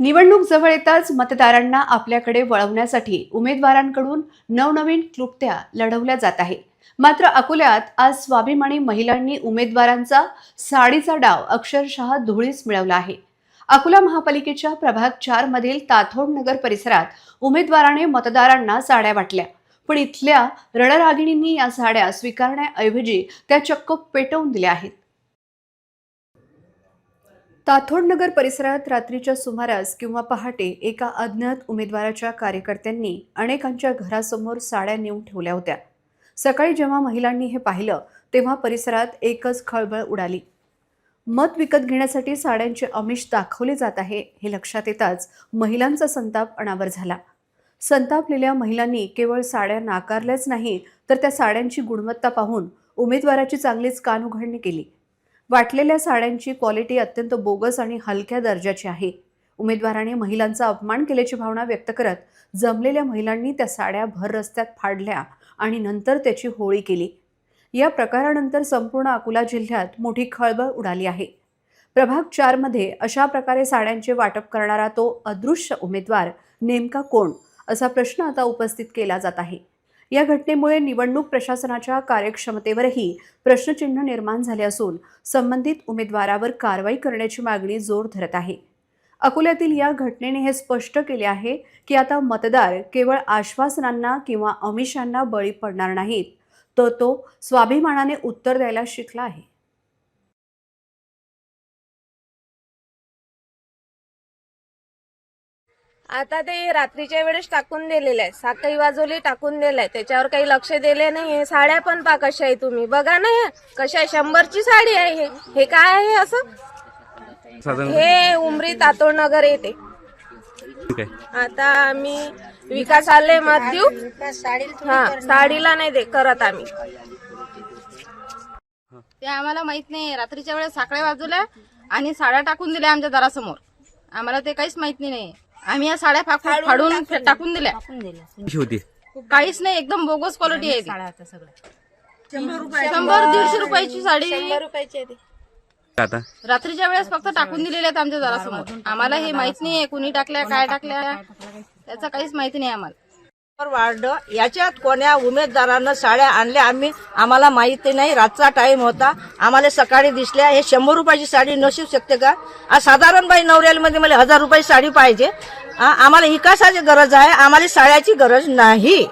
निवडणूक जवळ येताच मतदारांना आपल्याकडे वळवण्यासाठी उमेदवारांकडून नवनवीन क्लुप्त्या लढवल्या जात आहे। मात्र अकोल्यात आज स्वाभिमानी महिलांनी उमेदवारांचा साडीचा डाव अक्षरशः धुळीस मिळवला आहे। अकोला महापालिकेच्या प्रभाग 4 मधील ताथोड नगर परिसरात उमेदवाराने मतदारांना साड्या वाटल्या, पण इथल्या रणरागिणींनी या साड्या स्वीकारण्याऐवजी त्या चक्क पेटवून दिल्या आहेत। ताथोड नगर परिसरात रात्रीच्या सुमारास किंवा पहाटे एका अज्ञात उमेदवाराच्या कार्यकर्त्यांनी अनेकांच्या घरासमोर साड्या नेऊन ठेवल्या होत्या। सकाळी जेव्हा महिलांनी हे पाहिलं तेव्हा परिसरात एकच खळबळ उडाली। मत विकत घेण्यासाठी साड्यांचे आमिष दाखवले जात आहे हे लक्षात येताच महिलांचा संताप अनावर झाला। संतापलेल्या महिलांनी केवळ साड्या नाकारल्याच नाही तर त्या साड्यांची गुणवत्ता पाहून उमेदवाराची चांगलीच कानउघडणी केली। वाटलेल्या साड्यांची क्वालिटी अत्यंत बोगस आणि हलक्या दर्जाची आहे। उमेदवाराने महिलांचा अपमान केल्याची भावना व्यक्त करत जमलेल्या महिलांनी त्या साड्या भर रस्त्यात फाडल्या आणि नंतर त्याची होळी केली। या प्रकारानंतर संपूर्ण अकोला जिल्ह्यात मोठी खळबळ उडाली आहे। प्रभाग 4 मध्ये अशा प्रकारे साड्यांचे वाटप करणारा तो अदृश्य उमेदवार नेमका कोण असा प्रश्न आता उपस्थित केला जात आहे। या घटनेमुळे निवडणूक प्रशासनाच्या कार्यक्षमतेवरही प्रश्नचिन्ह निर्माण झाले असून संबंधित उमेदवारावर कारवाई करण्याची मागणी जोर धरत आहे। अकोल्यातील या घटनेने हे स्पष्ट केले आहे की आता मतदार केवळ आश्वासनांना किंवा आमिषांना बळी पडणार नाहीत, तर तो स्वाभिमानाने उत्तर द्यायला शिकला आहे। आता ते रात्रीच्या वेळेस टाकून दिलेलं आहे, 7 वाजवले टाकून दिलंय, त्याच्यावर काही लक्ष दिले नाहीये। साड्या पण पा कशा आहे, तुम्ही बघा ना कशा 100ची साडी आहे। हे काय आहे असं? हे उमरी तातोड नगर येते। आता आम्ही विकास आले मत देऊ, साडीला नाही दे करत आम्ही। ते आम्हाला माहित नाही, रात्रीच्या वेळेस साखळ्या वाजवल्या आणि साड्या टाकून दिल्या आमच्या दारासमोर। आम्हाला ते काहीच माहित नाही। आम्ही या साड्या फाडून टाकून दिल्या। काहीच नाही, एकदम बोगस क्वालिटी आहे। 100-150 रुपयाची साडी 100 रुपयाची आहे। आता रात्रीच्या वेळेस फक्त टाकून दिलेल्या आहेत आमच्या दारासमोर। आम्हाला हे माहित नाहीये कुणी टाकल्या काय टाकल्या, त्याचं काहीच माहिती नाही आम्हाला। वार्ड याच्यात कोण्या उमेदवारानं साड्या आणल्या आम्हाला माहिती नाही। रातचा टाइम होता, आम्हाला सकाळी दिसल्या। हे 100 रुपयाची साडी नसू शकते का? आज साधारण बाई नवऱ्यामध्ये मला 1000 रुपयाची साडी पाहिजे। आम्हाला विकासाची गरज आहे, आम्हाला साड्याची गरज नाही।